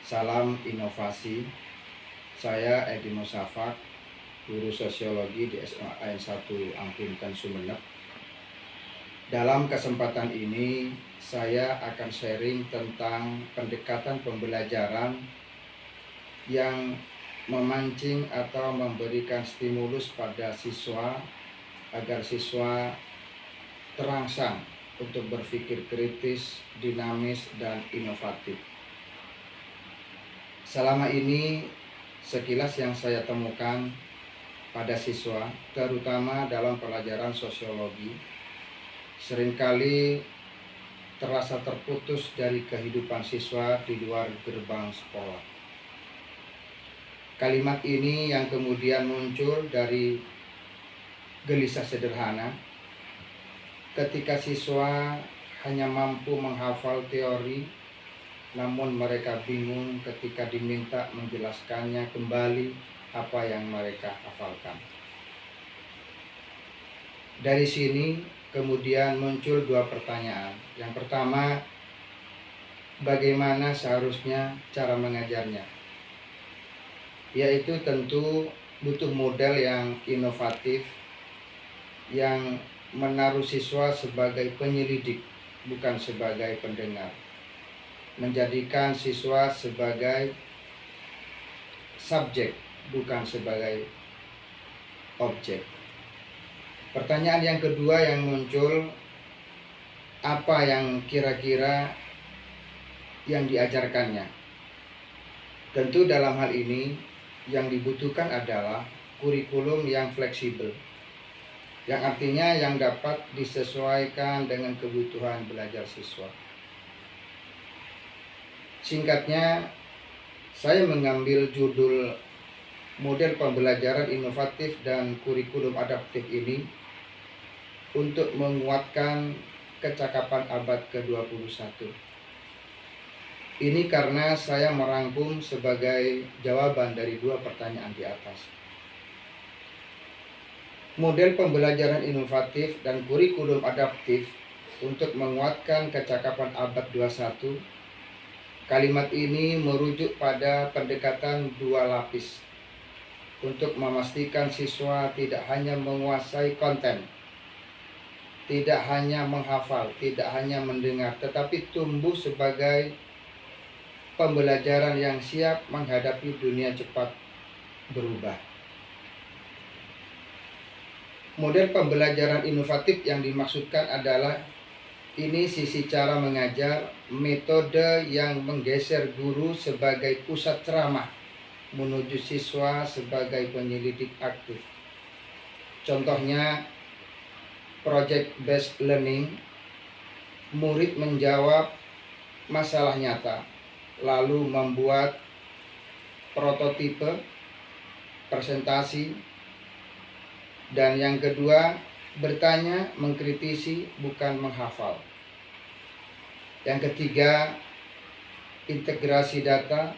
Salam inovasi. Saya Edi Musafak, guru sosiologi di SMA N1 Angkinten Sumeneb. Dalam kesempatan ini, saya akan sharing tentang pendekatan pembelajaran yang memancing atau memberikan stimulus pada siswa agar siswa terangsang untuk berpikir kritis, dinamis, dan inovatif. Selama ini, sekilas yang saya temukan pada siswa, terutama dalam pelajaran sosiologi, seringkali terasa terputus dari kehidupan siswa di luar gerbang sekolah. Kalimat ini yang kemudian muncul dari gelisah sederhana ketika siswa hanya mampu menghafal teori, namun mereka bingung ketika diminta menjelaskannya kembali apa yang mereka hafalkan. Dari sini kemudian muncul dua pertanyaan. Yang pertama, bagaimana seharusnya cara mengajarnya? Yaitu tentu butuh model yang inovatif, yang menaruh siswa sebagai penyelidik, bukan sebagai pendengar. Menjadikan siswa sebagai subjek, bukan sebagai objek. Pertanyaan yang kedua yang muncul, apa yang kira-kira yang diajarkannya? Tentu dalam hal ini yang dibutuhkan adalah kurikulum yang fleksibel, yang artinya yang dapat disesuaikan dengan kebutuhan belajar siswa. Singkatnya, saya mengambil judul model pembelajaran inovatif dan kurikulum adaptif ini untuk menguatkan kecakapan abad ke-21. Ini karena saya merangkum sebagai jawaban dari dua pertanyaan di atas. Model pembelajaran inovatif dan kurikulum adaptif untuk menguatkan kecakapan abad 21. Kalimat ini merujuk pada pendekatan dua lapis untuk memastikan siswa tidak hanya menguasai konten, tidak hanya menghafal, tidak hanya mendengar, tetapi tumbuh sebagai pembelajaran yang siap menghadapi dunia cepat berubah. Model pembelajaran inovatif yang dimaksudkan adalah ini sisi cara mengajar, metode yang menggeser guru sebagai pusat ceramah menuju siswa sebagai penyelidik aktif. Contohnya, project based learning, murid menjawab masalah nyata, lalu membuat prototipe, presentasi, dan yang kedua, bertanya, mengkritisi, bukan menghafal. Yang ketiga, integrasi data,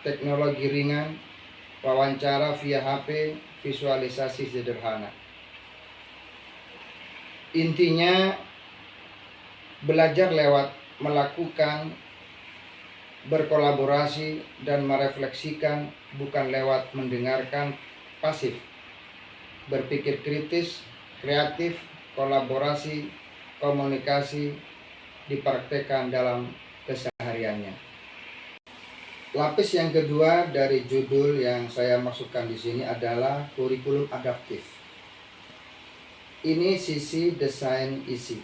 teknologi ringan, wawancara via HP, visualisasi sederhana. Intinya, belajar lewat melakukan, berkolaborasi, dan merefleksikan, bukan lewat mendengarkan pasif. Berpikir kritis, kreatif, kolaborasi, komunikasi dipraktekkan dalam kesehariannya. Lapis yang kedua dari judul yang saya masukkan di sini adalah kurikulum adaptif. Ini sisi desain isi.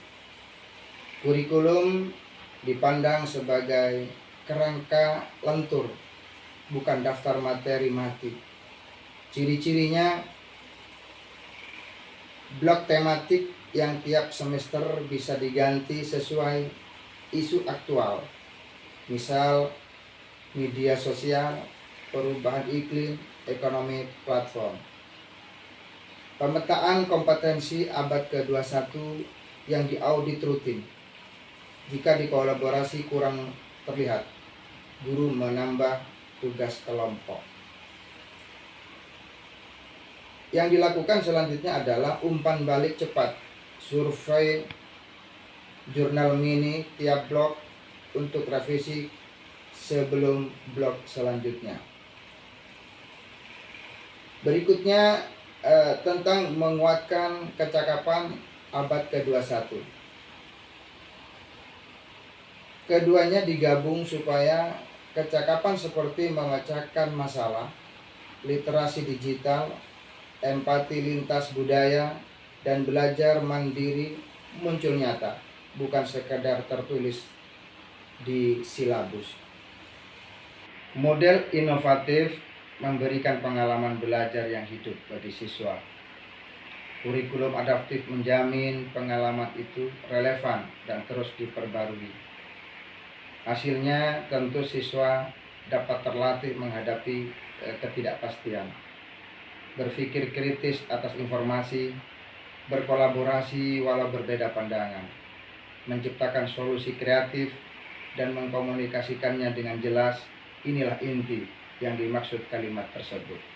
Kurikulum dipandang sebagai kerangka lentur, bukan daftar materi mati. Ciri-cirinya, blok tematik yang tiap semester bisa diganti sesuai isu aktual. Misal, media sosial, perubahan iklim, ekonomi platform. Pemetaan kompetensi abad ke-21 yang diaudit rutin. Jika dikolaborasi kurang terlihat, guru menambah tugas kelompok. Yang dilakukan selanjutnya adalah umpan balik cepat, survei, jurnal mini tiap blok untuk revisi sebelum blok selanjutnya. Berikutnya tentang menguatkan kecakapan abad ke-21. Keduanya digabung supaya kecakapan seperti memecahkan masalah, literasi digital, empati lintas budaya, dan belajar mandiri muncul nyata, bukan sekadar tertulis di silabus. Model inovatif memberikan pengalaman belajar yang hidup bagi siswa. Kurikulum adaptif menjamin pengalaman itu relevan dan terus diperbarui. Hasilnya tentu siswa dapat terlatih menghadapi ketidakpastian, berpikir kritis atas informasi, berkolaborasi walau berbeda pandangan, menciptakan solusi kreatif, dan mengkomunikasikannya dengan jelas. Inilah inti yang dimaksud kalimat tersebut.